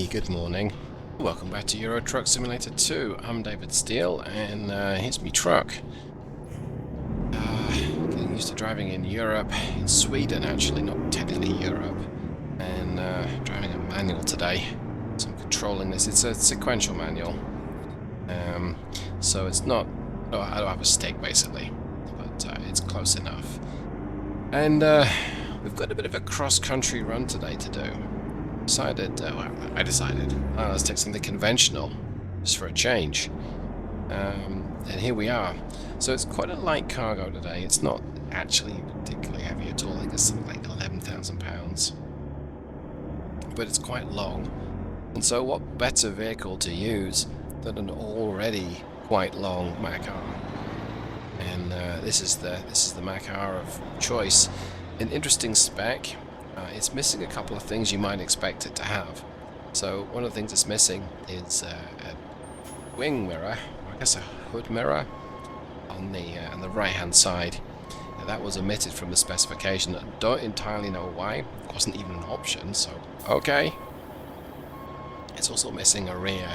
good morning. Welcome back to Euro Truck Simulator 2. I'm David Steele, and here's me truck. Getting used to driving in Europe, in Sweden actually, not technically Europe, and driving a manual today. So I'm controlling this. It's a sequential manual, so it's not. Oh, I don't have a stick basically, but it's close enough. And we've got a bit of a cross-country run today to do. I decided, let's take something conventional, just for a change. And here we are. So it's quite a light cargo today. It's not actually particularly heavy at all. I think it's something like 11,000 pounds. But it's quite long. And so what better vehicle to use than an already quite long Mack R? And this is the Mack R of choice. An interesting spec. It's missing a couple of things you might expect it to have. So one of the things it's missing is a wing mirror, or I guess a hood mirror, on the right-hand side. Now, that was omitted from the specification. I don't entirely know why. It wasn't even an option, so okay. It's also missing a rear,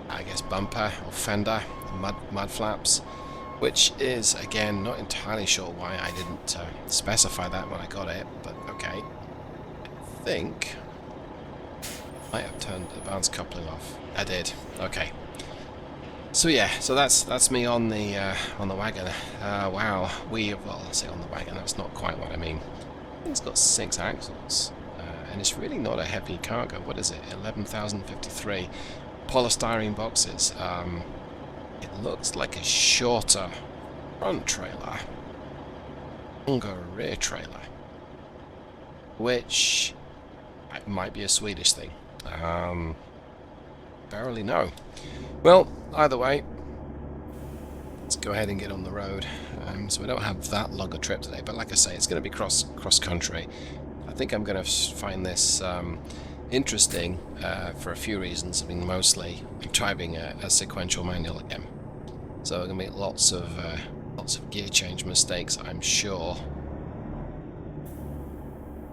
I guess, bumper or fender, mud flaps, which is, again, not entirely sure why I didn't specify that when I got it, but okay. I think I have turned advanced coupling off. I did. Okay. So yeah, so that's me on the wagon. Wow, well, I'll say on the wagon. That's not quite what I mean. I think it's got 6 axles, and it's really not a heavy cargo. What is it? 11,053 polystyrene boxes. It looks like a shorter front trailer, longer rear trailer, which might be a Swedish thing. Barely know. Well, either way, let's go ahead and get on the road. So we don't have that long a trip today, but like I say, it's going to be cross country. I think I'm going to find this interesting for a few reasons. I mean, mostly I'm driving a sequential manual again, so I'm going to make lots of gear change mistakes, I'm sure.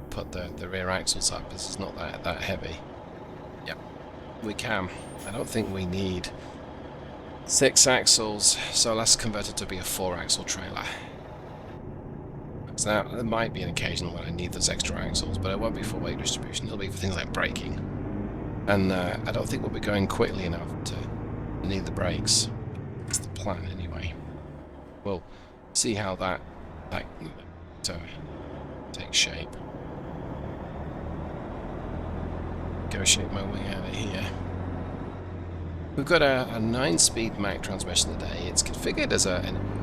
Put the rear axles up. This is not that heavy. Yep, we can. I don't think we need 6 axles, so let's convert it to be a 4-axle trailer. So now, there might be an occasion when I need those extra axles, but it won't be for weight distribution. It'll be for things like braking, and I don't think we'll be going quickly enough to need the brakes. That's the plan, anyway. We'll see how that takes shape. Negotiate my way out of here. We've got a 9-speed Mack transmission today. It's configured as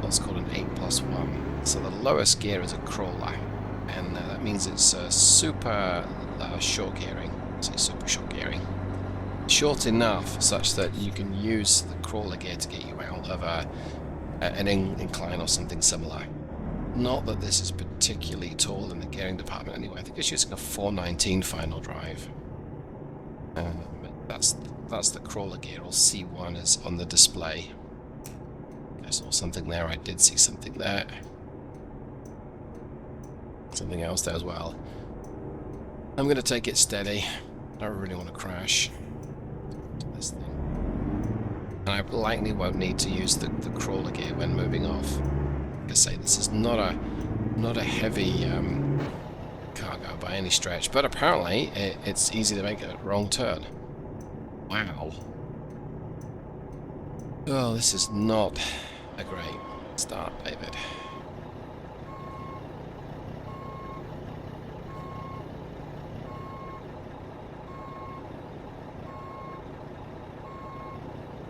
what's called an 8+1. So the lowest gear is a crawler, and that means it's super short gearing. Say super short gearing. Short enough such that you can use the crawler gear to get you out of an incline or something similar. Not that this is particularly tall in the gearing department anyway. I think it's using a 419 final drive. That's the crawler gear, or C1 is on the display. I saw something there, I did see something there. Something else there as well. I'm going to take it steady. I don't really want to crash this thing. And I likely won't need to use the crawler gear when moving off. Like I say, this is not a heavy cargo by any stretch, but apparently it's easy to make a wrong turn. Wow. Oh, this is not a great start, David.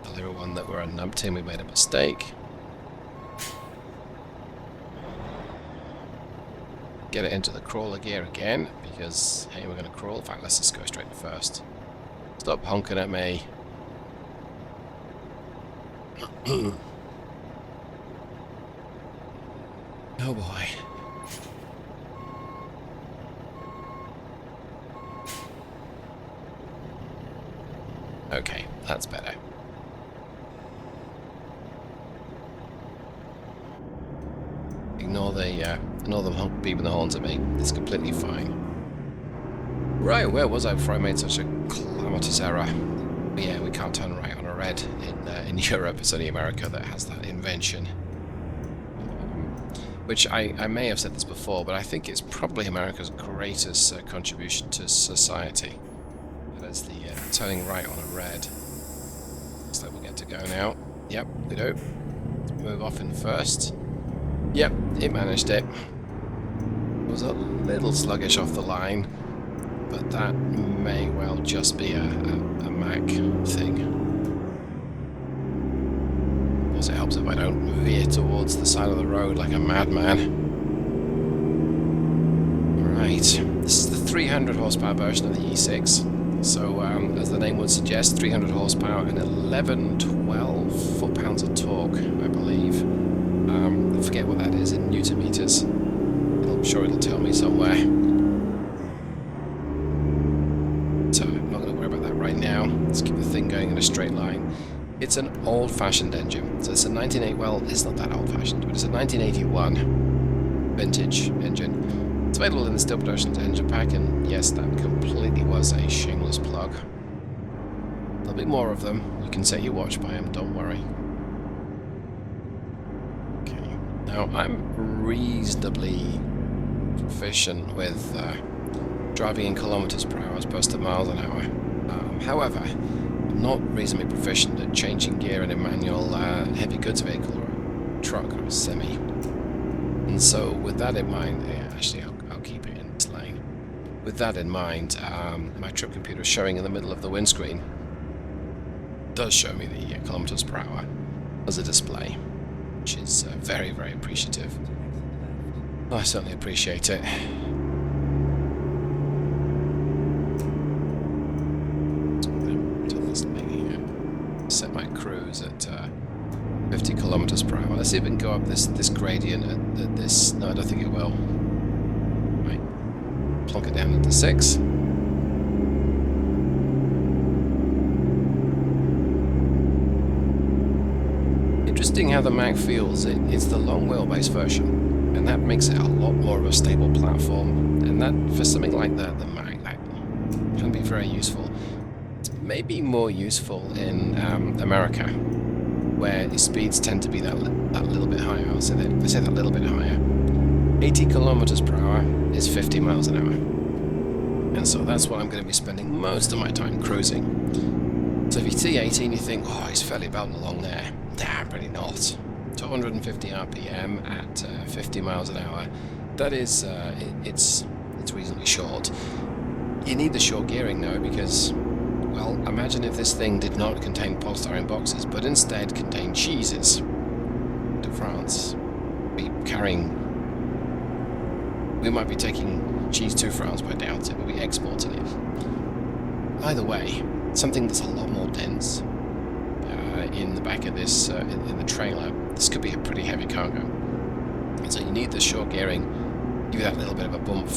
Tell everyone that we're a numpty, we made a mistake. Get it into the crawler gear again, because, hey, we're going to crawl. In fact, let's just go straight to first. Stop honking at me. Oh boy. Okay, that's better. Ignore them beeping the horns at me. It's completely fine. Right, where was I before I made such a clown kilometers error. But yeah, we can't turn right on a red in Europe. It's only America that has that invention. Which I may have said this before, but I think it's probably America's greatest contribution to society. That is the turning right on a red. Looks like we get to go now. Yep, we do. Let's move off in first. Yep, it managed it. It was a little sluggish off the line, but that may well just be a Mack thing. Of course, it helps if I don't veer towards the side of the road like a madman. Right, this is the 300 horsepower version of the E6. So, as the name would suggest, 300 horsepower and 12 foot-pounds of torque, I believe. I forget what that is in newton meters. I'm sure it'll tell me somewhere. So, I'm not going to worry about that right now. Let's keep the thing going in a straight line. It's an old-fashioned engine. So it's a 1980, well, it's not that old-fashioned, but it's a 1981 vintage engine. It's available in the Steel Productions engine pack, and yes, that completely was a shameless plug. There'll be more of them. You can set your watch by them, don't worry. Okay, now I'm reasonably proficient with driving in kilometers per hour as opposed to miles an hour. However, I'm not reasonably proficient at changing gear in a manual heavy goods vehicle or a truck or a semi. And so, with that in mind, yeah, actually, I'll keep it in this lane. With that in mind, my trip computer showing in the middle of the windscreen does show me the kilometers per hour as a display, which is very, very appreciative. I certainly appreciate it. Set my cruise at 50 kilometers per hour. Let's see if we can go up this gradient at this. No, I don't think it will. Right, plonk it down into 6. Interesting how the Mack feels. It's the long wheelbase version, and that makes it a lot more of a stable platform. And that, for something like that, the Mack, that can be very useful. Maybe more useful in America, where the speeds tend to be that little bit higher. I say that little bit higher. 80 kilometers per hour is 50 miles an hour, and so that's what I'm going to be spending most of my time cruising. So if you see 80 and you think, oh, he's fairly belting along there, nah, really not. 250 RPM at 50 miles an hour. That is, it's reasonably short. You need the short gearing though, because, well, imagine if this thing did not contain polystyrene boxes, but instead contained cheeses to France. We might be taking cheese to France, but I doubt it. We'll be exporting it. Either way, something that's a lot more dense in the back of this, in the trailer. This could be a pretty heavy cargo. And so you need the short gearing, give you that little bit of a bump.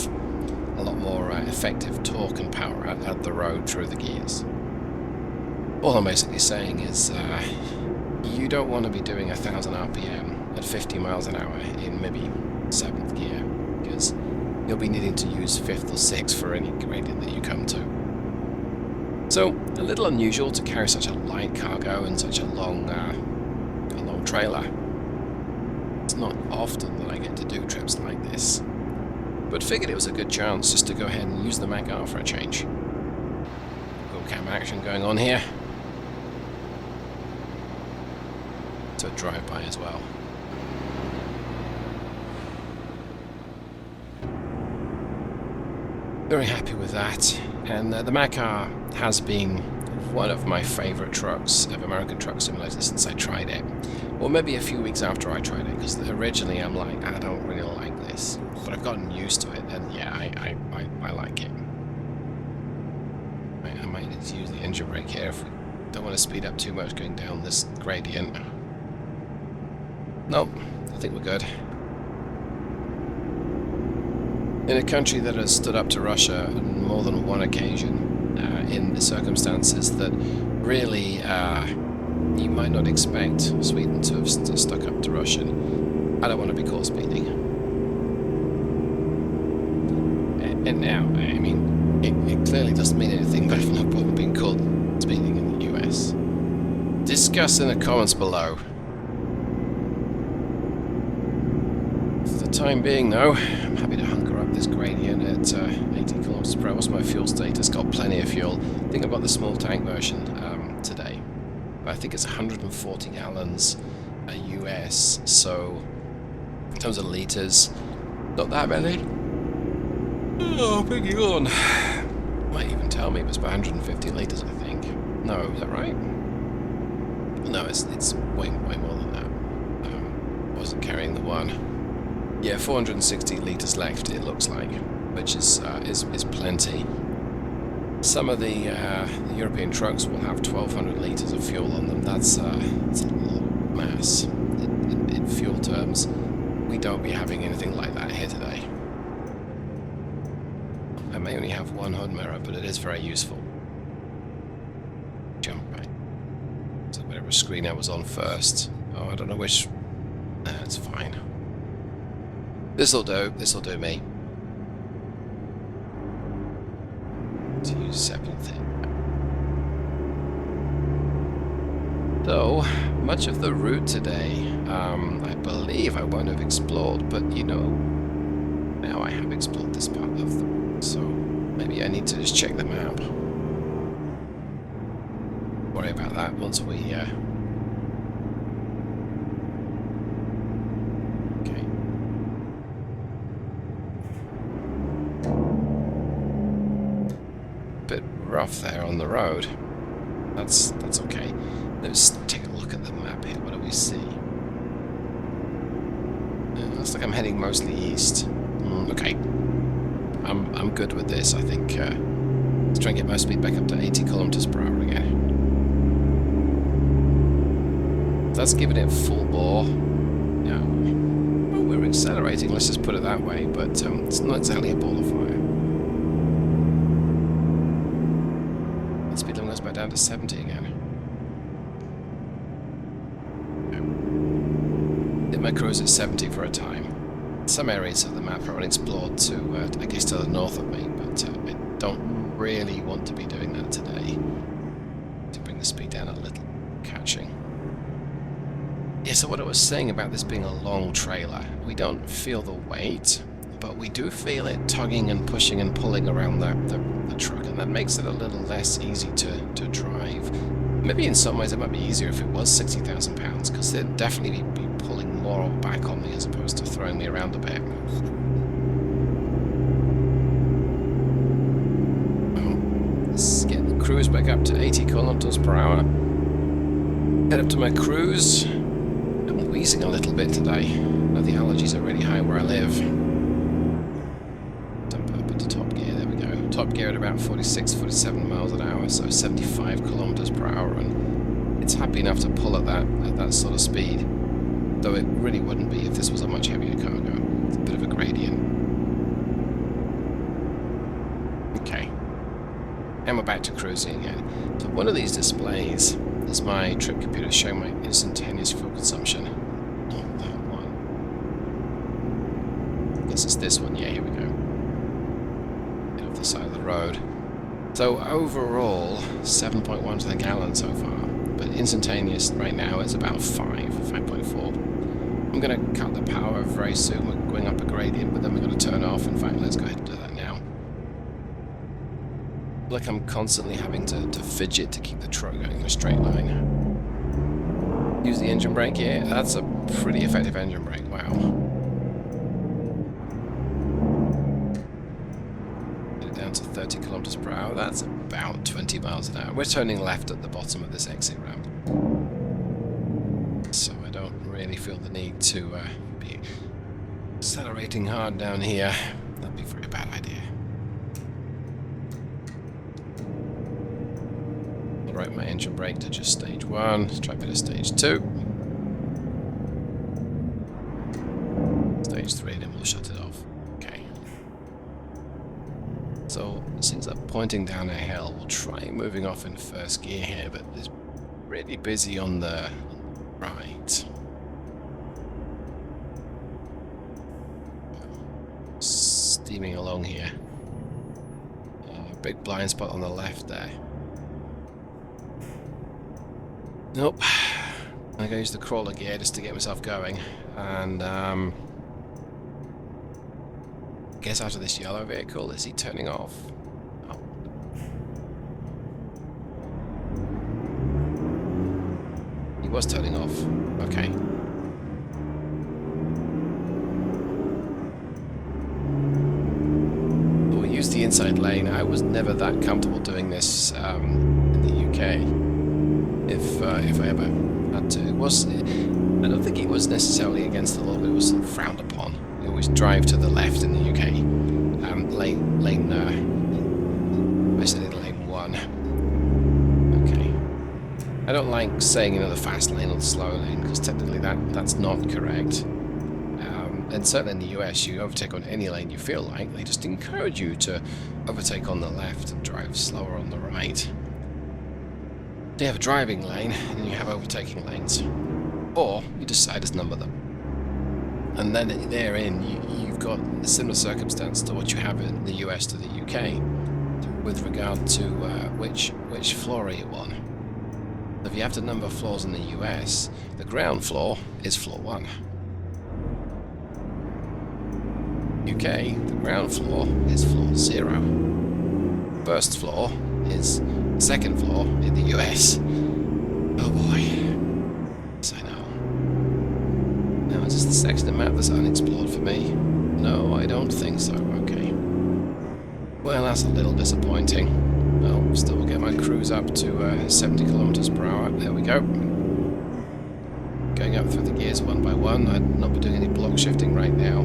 A lot more effective torque and power out the road through the gears. All I'm basically saying is you don't want to be doing 1,000 RPM at 50 miles an hour in maybe 7th gear, because you'll be needing to use 5th or 6th for any gradient that you come to. So, a little unusual to carry such a light cargo and such a long trailer. It's not often that I get to do trips like this, but figured it was a good chance just to go ahead and use the Mack R for a change. Cool cam action going on here. To drive by as well. Very happy with that, and the Mack R has been one of my favourite trucks of American Truck Simulator since I tried it. Or maybe a few weeks after I tried it, because originally I'm like, I don't really like this. But I've gotten used to it, and yeah, I like it. I might need to use the engine brake here if we don't want to speed up too much going down this gradient. Nope, I think we're good. In a country that has stood up to Russia on more than one occasion, in the circumstances that really you might not expect Sweden to have stuck up to Russia, I don't want to be caught speeding. And now, I mean, It clearly doesn't mean anything, but I've no problem being called speeding in the US. Discuss in the comments below. For the time being, though, I'm happy to hunker up this gradient at 80 kilometers per hour. What's my fuel status? Got plenty of fuel. I think I've got the small tank version today. But I think it's 140 gallons US, so in terms of liters, not that many. Oh, big yawn. Might even tell me it was about 150 liters, I think. No, is that right? No, it's way more than that. Wasn't carrying the one. Yeah, 460 liters left, it looks like, which is plenty. Some of the European trucks will have 1,200 liters of fuel on them. That's a lot of mass. In fuel terms, we don't be having anything like that here today. I may only have one HUD mirror, but it is very useful. Jump back. So whatever screen I was on first. Oh, I don't know which. It's fine. This'll do. This'll do me. To use 7th. So much of the route today, I believe I won't have explored, but you know, now I have explored this part of the route, so maybe I need to just check the map. Worry about that once we okay. Bit rough there on the road. That's okay. Let's take a look at the map here. What do we see? Looks like I'm heading mostly east. Okay. I'm good with this, I think. Let's try and get my speed back up to 80 kilometers per hour again. That's giving it full bore. Yeah. Well, we're accelerating, let's just put it that way, but it's not exactly a ball of fire. The speed limit goes back down to 70 again. My cruise at 70 for a time. Some areas of the map are unexplored to, I guess, to the north of me, but I don't really want to be doing that today. To bring the speed down a little, catching. Yeah, so what I was saying about this being a long trailer, we don't feel the weight, but we do feel it tugging and pushing and pulling around the truck, and that makes it a little less easy to drive. Maybe in some ways it might be easier if it was 60,000 pounds, because they'd definitely be pulling more back on me as opposed to throwing me around a bit. Let's get the cruise back up to 80 kilometers per hour. Head up to my cruise. I'm wheezing a little bit today. Now the allergies are really high where I live. Dump up into top gear, there we go. Top gear at about 46, 47 miles an hour, so 75 kilometers per hour, and it's happy enough to pull at that sort of speed. Though it really wouldn't be if this was a much heavier cargo. It's a bit of a gradient. Okay. And we're back to cruising again. So one of these displays is my trip computer showing my instantaneous fuel consumption. Not that one. I guess it's this one. Yeah, here we go. Get off the side of the road. So overall, 7.1 to the gallon so far. But instantaneous right now is about 5.4. I'm going to cut the power very soon. We're going up a gradient, but then we're going to turn off. In fact, let's go ahead and do that now. Like I'm constantly having to fidget to keep the truck going in a straight line. Use the engine brake here. That's a pretty effective engine brake. Wow. Get it down to 30 kilometers per hour. That's about 20 miles an hour. We're turning left at the bottom of this exit ramp. So I don't really feel the need to be accelerating hard down here. That'd be a very bad idea. I'll write my engine brake to just stage 1. Let's try a bit of stage 2. Stage 3, then we'll shut it off. Okay. So, since I'm pointing down a hill, we'll try moving off in first gear here, but it's really busy on the right. Steaming along here. big blind spot on the left there. Nope. I'm going to use the crawler gear just to get myself going. And, guess out of this yellow vehicle, is he turning off? Oh. He was turning off. Okay. We'll use the inside lane. I was never that comfortable doing this in the UK. If I ever had to. It was, I don't think it was necessarily against the law, but it was frowned upon. You always drive to the left in the UK. Basically lane 1. Okay. I don't like saying, you know, the fast lane or the slow lane, because technically that's not correct. And certainly in the US, you overtake on any lane you feel like. They just encourage you to overtake on the left and drive slower on the right. You have a driving lane, and then you have overtaking lanes. Or you decide to number them. And then therein, you've got a similar circumstance to what you have in the US to the UK with regard to which floor are you on. If you have to number floors in the US, the ground floor is floor 1. UK, the ground floor is floor 0. First floor is second floor in the US. Oh boy. Yes, I know. Now, is this the section of map that's unexplored for me? No, I don't think so. Okay. Well, that's a little disappointing. I'll still get my cruise up to 70 kilometers per hour. There we go. Going up through the gears one by one. I'd not be doing any block shifting right now.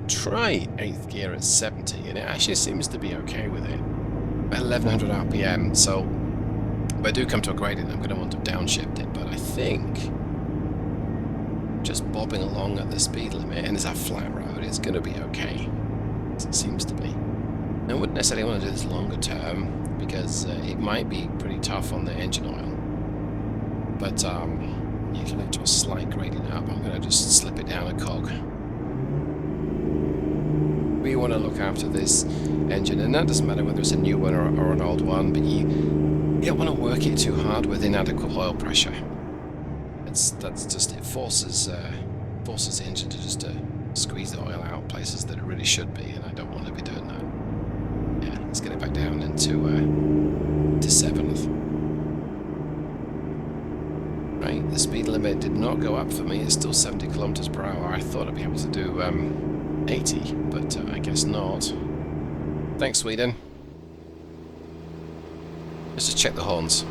Try 8th gear at 70, and it actually seems to be okay with it. 1100 RPM, so if I do come to a gradient, I'm going to want to downshift it, but I think just bobbing along at the speed limit, and it's a flat road, it's going to be okay. As it seems to be. I wouldn't necessarily want to do this longer term, because it might be pretty tough on the engine oil. But, you can to a slight gradient up, I'm going to just slip it down a cog. We want to look after this engine, and that doesn't matter whether it's a new one or an old one, but you don't want to work it too hard with inadequate oil pressure. That's just, it forces the engine to just squeeze the oil out places that it really should be, and I don't want to be doing that. Yeah, let's get it back down into to 7th. Right, the speed limit did not go up for me. It's still 70 kilometers per hour. I thought I'd be able to do 80, but I guess not. Thanks, Sweden. Let's just check the horns.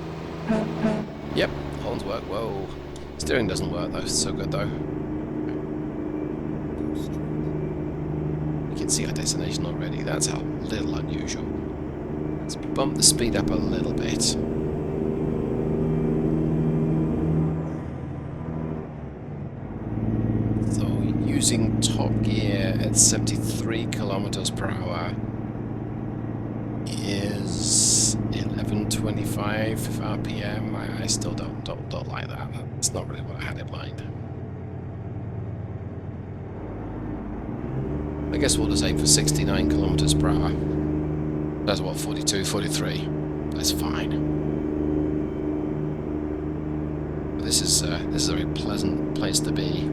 Yep, horns work. Whoa. Steering doesn't work though. It's so good though. We can see our destination already. That's a little unusual. Let's bump the speed up a little bit. Using top gear at 73 kilometers per hour is 1125 RPM. I still don't like that. That's not really what I had in mind. I guess we'll just aim for 69 kilometers per hour. That's what, 42, 43. That's fine. But this is a very pleasant place to be.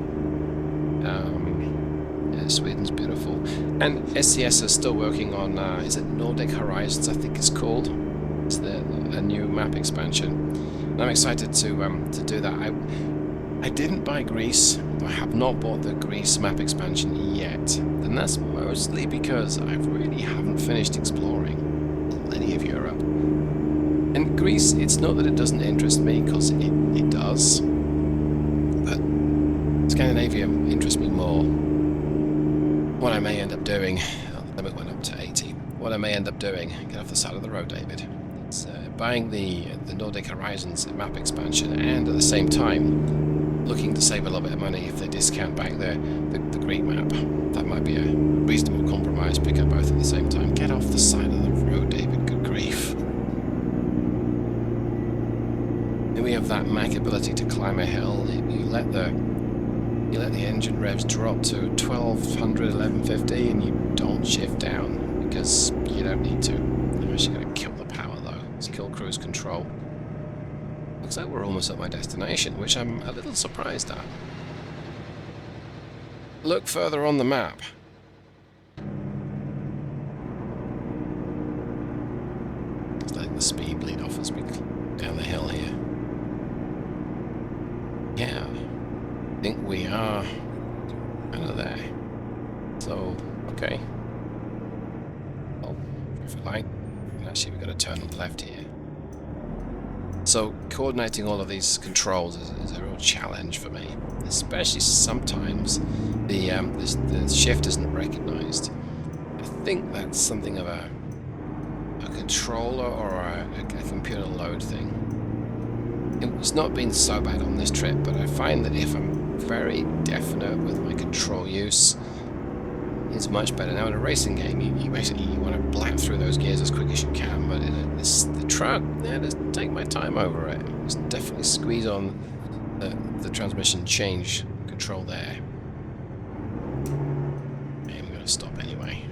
Yeah, Sweden's beautiful, and SCS is still working on. Is it Nordic Horizons? I think it's called. It's a new map expansion. And I'm excited to do that. I didn't buy Greece. I have not bought the Greece map expansion yet, and that's mostly because I really haven't finished exploring any of Europe. And Greece, it's not that it doesn't interest me, because it does. Scandinavia interests me more. What I may end up doing, the limit went up to 80. What I may end up doing, get off the side of the road, David. It's buying the Nordic Horizons map expansion, and at the same time looking to save a little bit of money if they discount back the Greek map. That might be a reasonable compromise. Pick up both at the same time. Get off the side of the road, David. Good grief. And we have that Mack ability to climb a hill. You let the You let the engine revs drop to 1200, 1150 and you don't shift down because you don't need to. I'm actually going to kill the power though. Let's kill cruise control. Looks like we're almost at my destination, which I'm a little surprised at. Look further on the map. It's like the speed bleed off as we down the hill here. Yeah, I think we are kind of there. So, okay. Oh, traffic light. And actually, we've got to turn left here. So, coordinating all of these controls is a real challenge for me, especially sometimes the shift isn't recognized. I think that's something of a controller or a computer load thing. It's not been so bad on this trip, but I find that if I'm very definite with my control use, it's much better. Now in a racing game, you basically want to blap through those gears as quick as you can, but in the truck, just take my time over it. Just definitely squeeze on the transmission change control there. And we're going to stop anyway.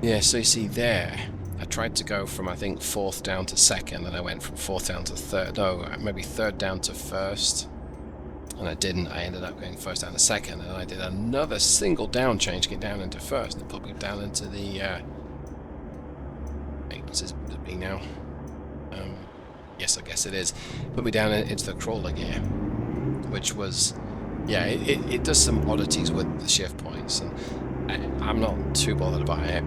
Yeah, so you see there, I tried to go from, I think, 4th down to 2nd, and I went from 4th down to 3rd, no, maybe 3rd down to 1st, and I didn't. I ended up going 1st down to 2nd, and I did another single down change to get down into 1st, and it put me down into the, what's this being now? Yes, I guess it is. Put me down into the crawler gear, which was, yeah, it does some oddities with the shift points, and I'm not too bothered by it.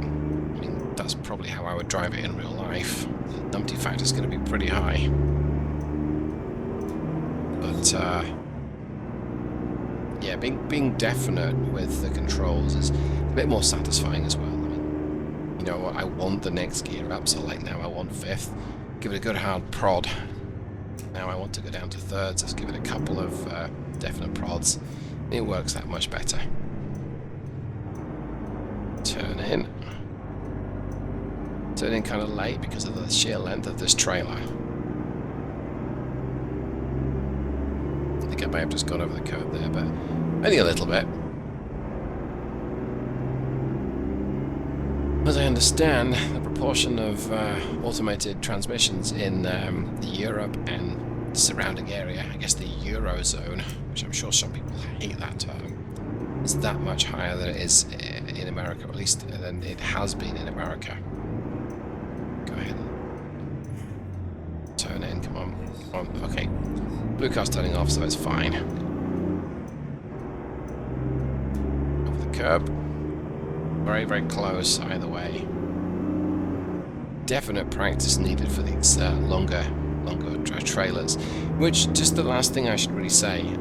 That's probably how I would drive it in real life. The numpty factor is going to be pretty high. But, yeah, being definite with the controls is a bit more satisfying as well. I mean, you know, I want the next gear up, so like now I want 5th. Give it a good hard prod. Now I want to go down to 3rd, so let's give it a couple of definite prods. It works that much better. Turn in. Turn in kind of late because of the sheer length of this trailer. I think I may have just gone over the curb there, but only a little bit. As I understand, the proportion of automated transmissions in Europe and the surrounding area, I guess the Eurozone, which I'm sure some people hate that term, is that much higher than it is in America, or at least than it has been in America. Go ahead. Turn in, come on. Come on. Okay. Blue car's turning off, so it's fine. Over the curb. Very, very close either way. Definite practice needed for these longer trailers. Which, just the last thing I should really say,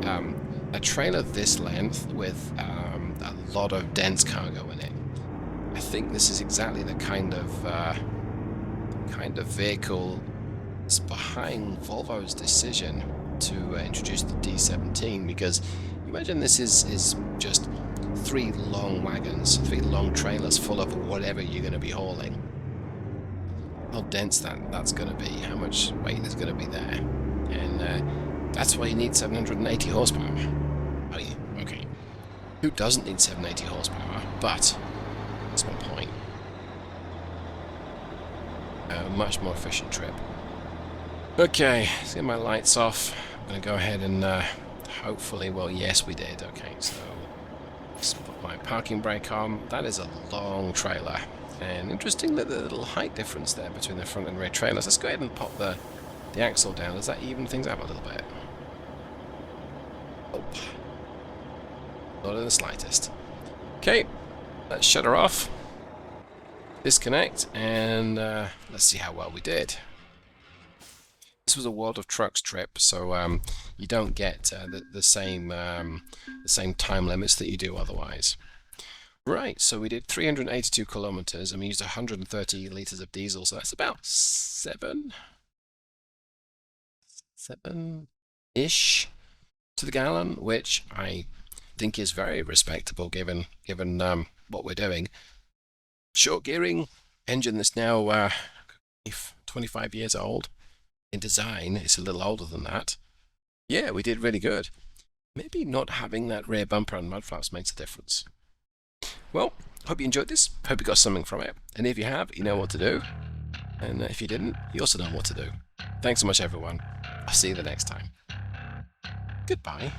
a trailer this length with a lot of dense cargo in it. I think this is exactly the kind of vehicle that's behind Volvo's decision to introduce the D17, because you imagine this is just 3 long wagons, 3 long trailers full of whatever you're going to be hauling. How dense that's going to be, how much weight there's going to be there, and that's why you need 780 horsepower. Oh yeah, okay. Who doesn't need 780 horsepower? But that's my point. A much more efficient trip. Okay, let's get my lights off. I'm going to go ahead and hopefully, well, yes, we did. Okay, so let's put my parking brake on. That is a long trailer. And interesting that the little height difference there between the front and rear trailers. Let's go ahead and pop the axle down. Does that even things out a little bit? Oh, not in the slightest. Okay, let's shut her off. Disconnect, and let's see how well we did. This was a World of Trucks trip, so you don't get the same time limits that you do otherwise. Right, so we did 382 kilometers, and we used 130 liters of diesel, so that's about 7-ish to the gallon, which I think is very respectable given what we're doing. Short gearing, engine that's now 25 years old. In design, it's a little older than that. Yeah, we did really good. Maybe not having that rear bumper on mud flaps makes a difference. Well, hope you enjoyed this. Hope you got something from it. And if you have, you know what to do. And if you didn't, you also know what to do. Thanks so much, everyone. I'll see you the next time. Goodbye.